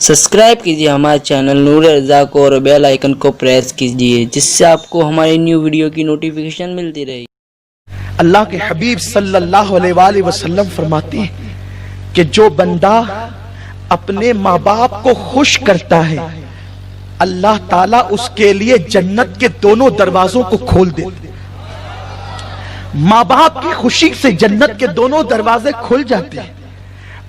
Subscribe कीजिए हमारे channel नूर रज़ा को और बेल आइकन को प्रेस कीजिए जिससे आपको हमारी न्यू वीडियो की नोटिफिकेशन मिलती रहे। अल्लाह के हबीब सल्लल्लाहु अलैहि वसल्लम फरमाते हैं कि जो बंदा अपने माँ बाप को खुश करता है अल्लाह ताला उसके लिए जन्नत के दोनों दरवाजों को खोल देते। माँ बाप की खुशी से जन्नत के दोनों दरवाजे खुल जाते हैं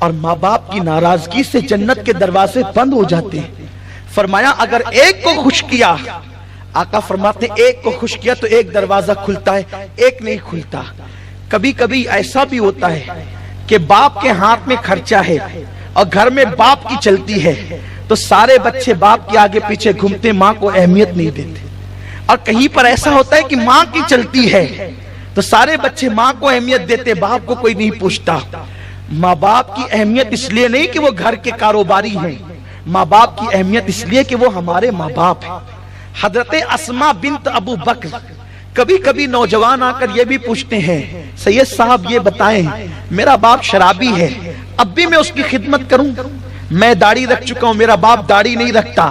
और माँ बाप की नाराजगी से जन्नत के दरवाजे बंद हो जाते हैं। फरमाया अगर एक को खुश किया, आका फरमाते एक को खुश किया तो एक दरवाजा खुलता है, एक नहीं खुलता। कभी कभी ऐसा भी होता है कि बाप के हाथ में खर्चा है और घर में बाप की चलती है तो सारे बच्चे बाप के आगे पीछे घूमते, माँ को अहमियत नहीं देते। और कहीं पर ऐसा होता है कि माँ की चलती है तो सारे बच्चे माँ को अहमियत देते, बाप को कोई नहीं पूछता। माँ बाप की अहमियत इसलिए नहीं कि वो घर के कारोबारी हैं, माँ बाप की अहमियत इसलिए कि वो हमारे माँ बाप हैं। हजरत अस्मा बिन्त अबू बकर कभी कभी नौजवान आकर ये भी पूछते हैं, सैयद साहब ये बताएं मेरा बाप शराबी है, अब भी मैं उसकी खिदमत करूं? मैं दाढ़ी रख चुका हूं, मेरा बाप दाढ़ी नहीं रखता,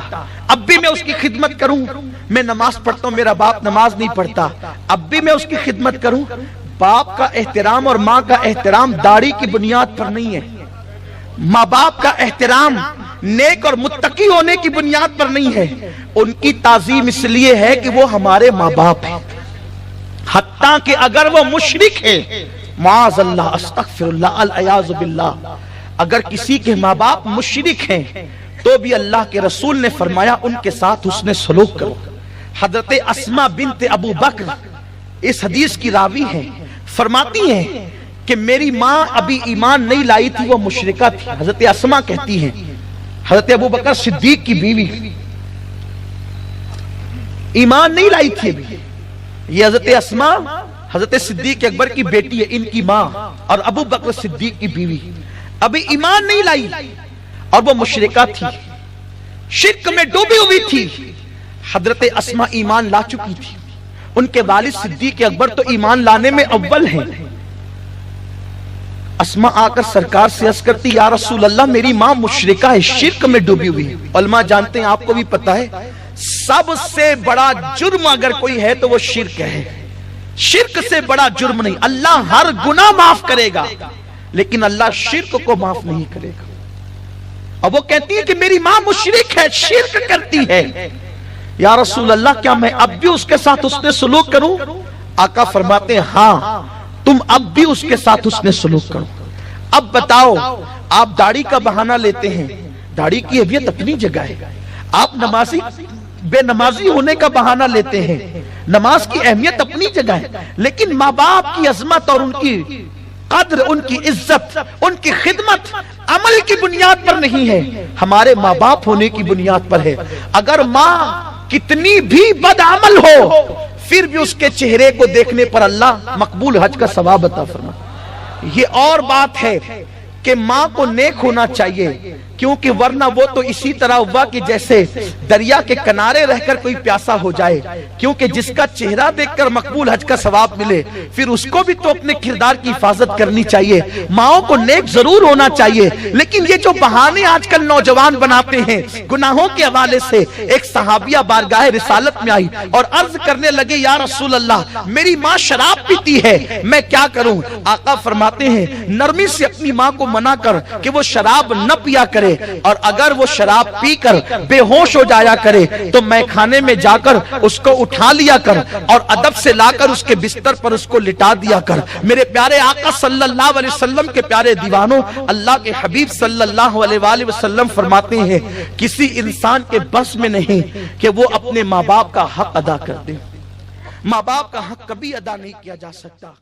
अब भी मैं उसकी खिदमत करूं? मैं नमाज पढ़ता हूं, मेरा बाप नमाज नहीं पढ़ता, अब भी मैं उसकी खिदमत करूं? बाप का एहतराम और माँ का एहतराम दाढ़ी की बुनियाद पर नहीं है। माँ बाप का एहतराम नेक और मुत्तकी होने की बुनियाद पर नहीं है। उनकी ताजीम इसलिए है कि वो हमारे माँ बाप हैं। हत्ता कि अगर वो मुशरिक है, माअज़ल्लाह अस्तगफिरुल्लाह अल-अयाज़ु बिल्लाह, अगर किसी के माँ बाप मुशरिक हैं तो भी अल्लाह के रसूल ने फरमाया उनके साथ उसने सलूक करो। हजरत अस्मा बिन्त अबू बकर इस हदीस की रावी है, फरमाती हैं कि मेरी माँ अभी ईमान नहीं लाई थी, वो मुशरिका थी। हजरत अस्मा कहती हैं हजरत अबू बकर सिद्दीक की बीवी ईमान नहीं लाई थी अभी। ये हजरत अस्मा हजरत सिद्दीक अकबर की बेटी है, इनकी माँ और अबू बकर सिद्दीक की बीवी अभी ईमान नहीं लाई और वो मुशरिका थी, शिर्क में डूबी हुई थी। हजरत अस्मा ईमान ला चुकी थी, उनके वालिद सिद्दीक अकबर तो ईमान लाने में अव्वल हैं। अस्मा आकर सरकार से अर्ज करती, या रसूल अल्लाह मेरी माँ मुशरिका है, शिर्क में डूबी हुई है। उलमा जानते हैं, आपको भी पता है, सबसे बड़ा जुर्म अगर कोई है तो वो शिर्क है। शिर्क से बड़ा जुर्म नहीं। अल्लाह हर गुनाह माफ करेगा लेकिन अल्लाह शिर्क को माफ नहीं करेगा। अब वो कहती है कि मेरी माँ मुशरिक है, शिर्क करती है, या रसूल अल्लाह क्या मैं अब भी उसके साथ उसने सलूक करूं? आका फरमाते हैं हाँ तुम अब भी उसके साथ उसने सलूक करो। अब बताओ, आप दाढ़ी का बहाना लेते हैं, दाढ़ी की अहमियत अपनी जगह है। आप नमाजी बेनमाजी होने का बहाना लेते हैं, नमाज की अहमियत अपनी जगह है, लेकिन माँ बाप की अजमत और उनकी कद्र, उनकी इज्जत, उनकी खिदमत अमल की बुनियाद पर नहीं है, हमारे माँ बाप होने की बुनियाद पर है। अगर माँ कितनी भी बदअमल हो फिर भी उसके चेहरे को देखने पर अल्लाह मकबूल हज का सवाब अता फरमा। ये और बात है कि माँ को नेक होना चाहिए, क्योंकि वरना वो तो इसी तरह हुआ कि जैसे दरिया के किनारे रहकर कोई प्यासा हो जाए, क्योंकि जिसका चेहरा देखकर मकबूल हज का सवाब मिले फिर उसको भी तो अपने किरदार की हिफाजत करनी चाहिए। माओ को नेक जरूर होना चाहिए, लेकिन ये जो बहाने आजकल नौजवान बनाते हैं गुनाहों के हवाले से। एक सहाबिया बारगाह रिसालत में आई और अर्ज करने लगे, या रसूल अल्लाह मेरी माँ शराब पीती है, मैं क्या करूं? आका फरमाते हैं नरमी से अपनी माँ को मना कर कि वो शराब न पिया करे, और अगर वो शराब पीकर बेहोश हो जाया करे तो मैं खाने में जाकर उसको उठा लिया कर और अदब से लाकर उसके बिस्तर पर उसको लिटा दिया कर। मेरे प्यारे आका सल्लल्लाहु अलैहि वसल्लम के प्यारे दीवानों, अल्लाह के हबीब सल्लल्लाहु अलैहि वसल्लम फरमाते हैं किसी इंसान के बस में नहीं कि वो अपने माँ बाप का हक अदा कर दे। माँ बाप का हक कभी अदा नहीं किया जा सकता।